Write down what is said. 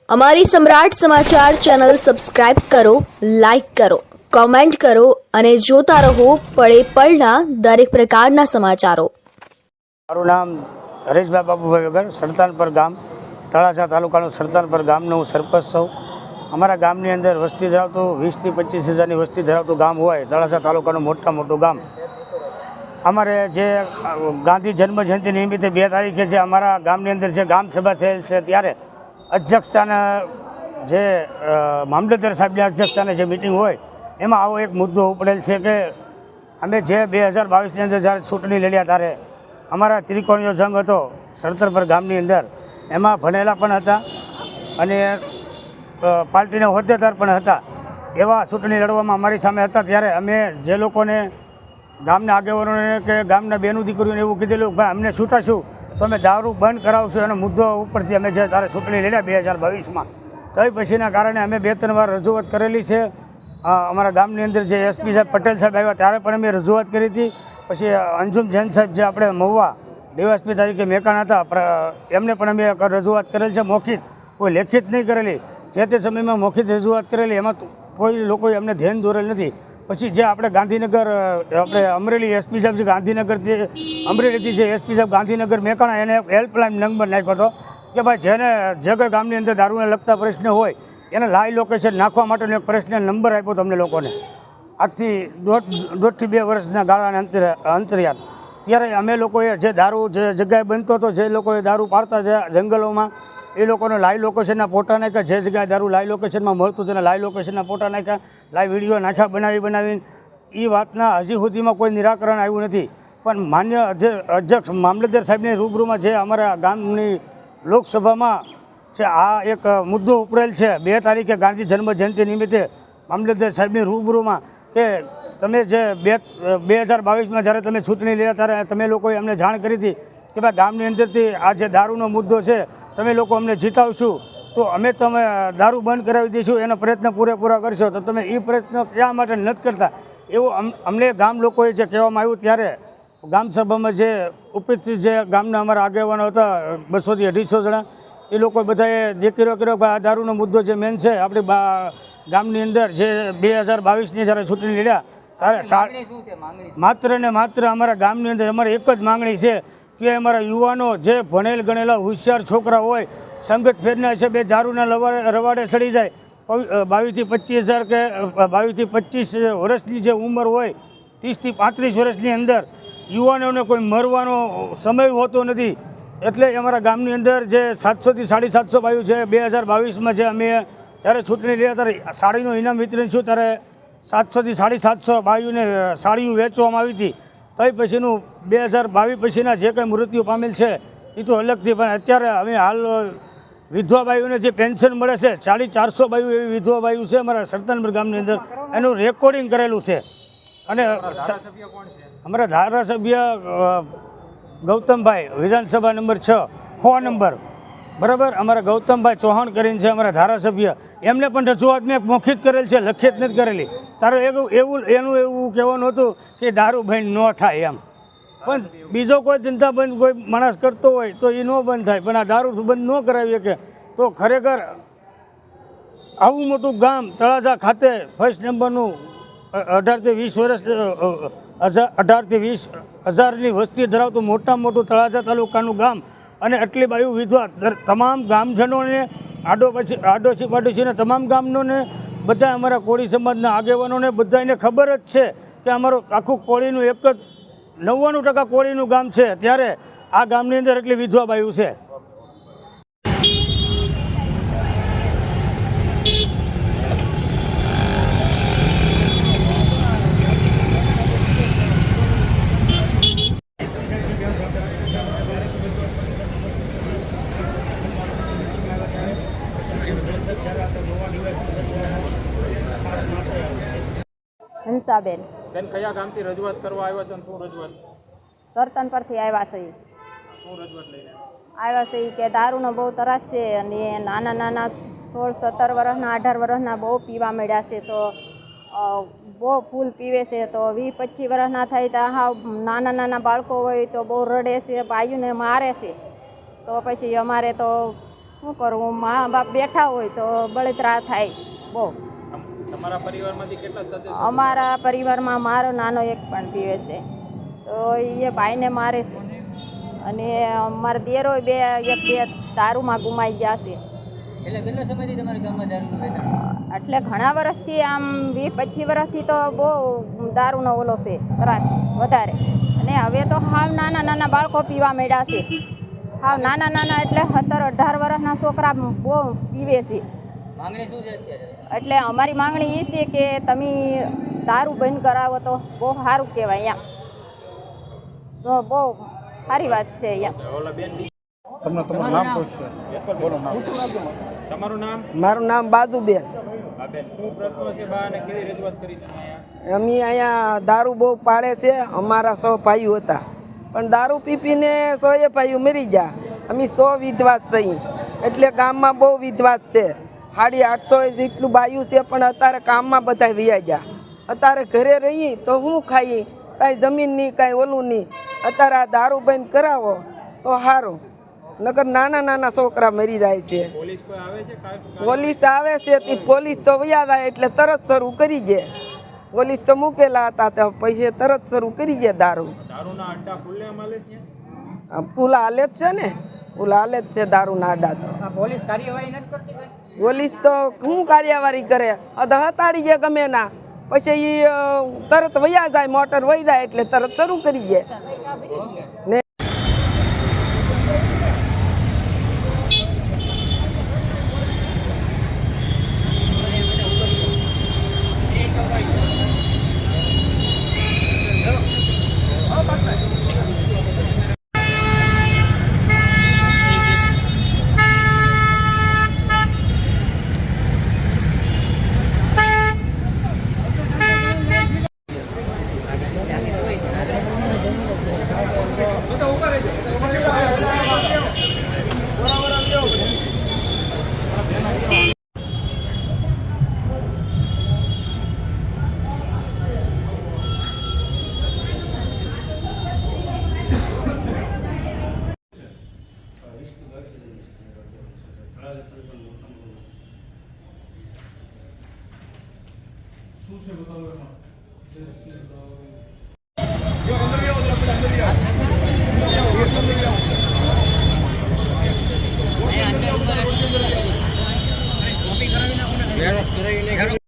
અમારી સમ્રાટ સમાચાર ચેનલ સબસ્ક્રાઇબ કરો, લાઇક કરો, કોમેન્ટ કરો અને જોતા રહો પળે પળના દરેક પ્રકારના સમાચારો। મારું નામ હરેશભાઈ બાબુભાઈ વગર, સરતાનપર ગામ, તળાજા તાલુકાનું સરતાનપર ગામનો હું સરપંચ છું। અમારા ગામની અંદર વસ્તી ધરાવતું 20 થી 25 હજારની વસ્તી ધરાવતું ગામ હોય, તળાજા તાલુકાનું મોટું ગામ। અમારે જે ગાંધી જન્મ જયંતિ નિમિત્તે 2 તારીખે જે અમારા ગામની અંદર જે ગામ સભા થયેલ છે, ત્યારે અધ્યક્ષતાને જે મામલતદાર સાહેબની અધ્યક્ષતાને જે મિટિંગ હોય એમાં આવો એક મુદ્દો ઉપડેલ છે કે અમે જે 2022ની અંદર જ્યારે ચૂંટણી લડ્યા ત્યારે અમારા ત્રિકોણીય જંગ હતો સરતરપર ગામની અંદર, એમાં ભણેલા પણ હતા અને પાર્ટીના હોદ્દેદાર પણ હતા। એવા ચૂંટણી લડવામાં અમારી સામે હતા ત્યારે અમે જે લોકોને ગામના આગેવાનોને કે ગામના બેનું દીકરીઓને એવું કીધેલું કે ભાઈ અમને છૂટાશું તો અમે દારૂ બંધ કરાવશું, એનો મુદ્દો ઉપરથી અમે જે તારે ચૂંટણી લડ્યા 2022માં, તો એ પછીના કારણે અમે 2-3 વાર રજૂઆત કરેલી છે। અમારા ગામની અંદર જે એસપી સાહેબ પટેલ સાહેબ આવ્યા ત્યારે પણ અમે રજૂઆત કરી હતી। પછી અંજુમ જૈન સાહેબ જે આપણે મહુવા ડીવાયએસપી તરીકે મેકાણ હતા, એમને પણ અમે રજૂઆત કરેલ છે, મૌખિક, કોઈ લેખિત નહીં કરેલી। જે તે સમયમાં મૌખિક રજૂઆત કરેલી, એમાં કોઈ લોકોએ અમને ધ્યાન દોરેલ નથી। પછી જે આપણે ગાંધીનગર, આપણે અમરેલી એસપી સાહેબ જે ગાંધીનગરથી અમરેલીથી જે એસપી સાહેબ ગાંધીનગર મેકાણા, એને હેલ્પલાઇન નંબર નાખ્યો હતો કે ભાઈ જેને જે કોઈ ગામની અંદર દારૂને લગતા પ્રશ્ન હોય એને લાઈવ લોકેશન નાખવા માટેનો એક પર્સનલ નંબર આપ્યો તમને લોકોને, આજથી 1.5 થી 2 વર્ષના ગાળાના અંતરિયાળ। ત્યારે અમે લોકોએ જે દારૂ જે જગ્યાએ બનતો હતો, જે લોકોએ દારૂ પાડતા જંગલોમાં, એ લોકોને લાઈવ લોકેશનના ફોટા નાખ્યા, જે જગ્યાએ દારૂ લાઈવ લોકેશનમાં મળતું તેના લાઈવ લોકેશનના ફોટા નાખ્યા, લાઈવ વિડીયો નાખ્યા બનાવીને એ વાતના હજી સુધીમાં કોઈ નિરાકરણ આવ્યું નથી। પણ માન્ય અધ્યક્ષ મામલતદાર સાહેબની રૂબરૂમાં જે અમારા ગામની લોકસભામાં જે આ એક મુદ્દો ઉપડેલ છે 2 તારીખે ગાંધી જન્મ જયંતિ નિમિત્તે મામલતદાર સાહેબની રૂબરૂમાં, કે તમે જે 2022માં જ્યારે તમે ચૂંટણી લડ્યા ત્યારે તમે લોકોએ અમને જાણ કરી હતી કે ભાઈ ગામની અંદરથી આ જે દારૂનો મુદ્દો છે તમે લોકો અમને જીતાવશું તો અમે તમે દારૂ બંધ કરાવી દઈશું, એનો પ્રયત્ન પૂરેપૂરા કરશો, તો તમે એ પ્રયત્ન ક્યાં માટે નથી કરતા, એવું અમને ગામ લોકોએ જે કહેવામાં આવ્યું। ત્યારે ગામ સભામાં જે ઉપસ્થિત જે ગામના અમારા આગેવાનો હતા 200 થી 250 જણા, એ લોકો બધાએ દેખીરો કર્યો કે આ દારૂનો મુદ્દો જે મેન છે આપણી ગામની અંદર જે 2022ની જ્યારે ચૂંટણી લડ્યા ત્યારે માત્ર ને માત્ર અમારા ગામની અંદર અમારી એક જ માંગણી છે કે અમારા યુવાનો જે ભણેલ ગણેલા હોશિયાર છોકરા હોય, સંગત ફેરના હિસાબે દારૂના રવાડે ચડી જાય, 22 થી 25 હજાર કે 22 થી 25 વર્ષની જે ઉંમર હોય, 30 થી 35 વર્ષની અંદર યુવાનોને કોઈ મરવાનો સમય હોતો નથી। એટલે અમારા ગામની અંદર જે 700 થી 750 બાયુ છે 2022માં જે અમે જ્યારે ચૂંટણી લડ્યા ત્યારે સાડીનું ઇનામ વિતરણ છું, ત્યારે 700 થી 750 બાયુને સાડીઓ વેચવામાં આવી હતી। તો પછીનું 2022 પછીના જે કંઈ મૃત્યુ પામેલ છે એ તો અલગથી, પણ અત્યારે અમે હાલ વિધવા બાયુને જે પેન્શન મળે છે 450 બાયુ એવી વિધવા બાયુ છે અમારા સરતાનપર ગામની અંદર, એનું રેકોર્ડિંગ કરેલું છે। અને અમારા ધારાસભ્ય ગૌતમભાઈ, વિધાનસભા નંબર 6 નંબર, બરાબર, અમારા ગૌતમભાઈ ચૌહાણ કરીને છે અમારા ધારાસભ્ય, એમને પણ રજૂઆત મેં મૌખિત કરેલ છે, લખિત નથી કરેલી। તારે એનું એવું કહેવાનું હતું કે દારૂ બંધ ન થાય એમ, પણ બીજો કોઈ ધંધા બંધ કોઈ માણસ કરતો હોય તો એ ન બંધ થાય, પણ આ દારૂ બંધ ન કરાવી શકે તો ખરેખર આવું મોટું ગામ તળાજા ખાતે ફર્સ્ટ નંબરનું 18 થી 20 હજારની વસ્તી ધરાવતું મોટામાં મોટું તળાજા તાલુકાનું ગામ, અને આટલી બાયુ વિધવા તમામ ગામજનોને આડોશી તમામ ગામનોને બધા અમારા કોળી સમાજના આગેવાનોને બધાને ખબર જ છે કે અમારું આખું કોળીનું એક જ 99% કોળીનું ગામ છે, ત્યારે આ ગામની અંદર એટલી વિધવા બાયુ છે। હંસાબેન બેન, કયા ગામથી રજૂઆત કરવા આવ્યા છો અને શું રજૂઆત? સરતાનપરથી આવ્યા છે। શું રજૂઆત લઈને આવ્યા છે કે દારૂનો બહુ ત્રાસ છે અને નાના 16-17 વર્ષના 18 વર્ષના બહુ પીવા મળ્યા છે, તો બહુ ફૂલ પીવે છે, તો 20-25 વર્ષના થાય તો હા નાના બાળકો હોય તો બહુ રડે છે, બાયુને મારે છે, તો પછી અમારે તો શું કરવું, મા બાપ બેઠા હોય તો બળતરા થાય બહુ. તમારા પરિવારમાંથી કેટલા સદસ્યો? અમારા પરિવારમાં મારો નાનો એક પણ પીવે છે, તો એ ભાઈને મારે છે. અને મારા દેરો બે દારૂમાં ગુમાઈ ગયા છે. એટલે કેટલા સમયથી તમારા ગામમાં દારૂનું વેચાણ? એટલે ઘણા વર્ષથી, આમ 20-25 વર્ષથી તો બહુ દારૂનો ઓલો છે ત્રાસ વધારે. અને હવે તો હાવ નાના નાના બાળકો પીવા માંડ્યા છે. હાવ નાના નાના એટલે 17-18 વર્ષના છોકરા બહુ પીવે છે. માંગણી શું છે અત્યારે? એટલે અમારી માંગણી એ છે કે તમે દારૂ બંધ કરાવો તો બહુ સારું કહેવાય. અહીંયા તો બહુ સારી વાત છે. અહીંયા ઓલા બેન તમારું નામ પૂછશે. બોલો નામ. તમારું નામ? મારું નામ બાજુબેન. હા બેન, શું પ્રશ્નો છે બા અને કેવી રજૂઆત કરી તમે અહીંયા? અમે અહીંયા દારૂ બહુ પાડે છે. અમારા 100 ભાઈઓ હતા, પણ દારૂ પીને 100 ભાઈઓ મરી ગયા. અમે 100 વિધવા છીએ, એટલે ગામમાં બહુ વિધવા છે. 850 જેટલું બાયું છે, પણ અત્યારે કામમાં બધા વૈયા ગયા. અત્યારે ઘરે રહીએ તો શું ખાઈએ, કાંઈ જમીન નહીં, કાંઈ ઓલું નહીં. અત્યારે આ દારૂ બંધ કરાવો તો સારું, નકર નાના નાના છોકરા મરી જાય છે. પોલીસ કોઈ આવે છે? પોલીસ આવે છે, તે પોલીસ તો વયા જાય એટલે તરત શરૂ કરી દે. પોલીસ તો મૂકેલા હતા તો પૈસે તરત શરૂ કરી દે દારૂ. દારૂના અડ્ડા ખુલ્લે મળે છે? પુલા હાલે જ છે ને, પુલા હાલે જ છે દારૂના અડ્ડા તો. પોલીસ કાર્યવાહી નથી કરતી કઈ? પોલીસ તો શું કાર્યવાહી કરે, હતાડી દે ગમે ના, પછી એ તરત વયા જાય, મોટર વહી જાય એટલે તરત શરૂ કરી દે ને. કરાવી નાખો.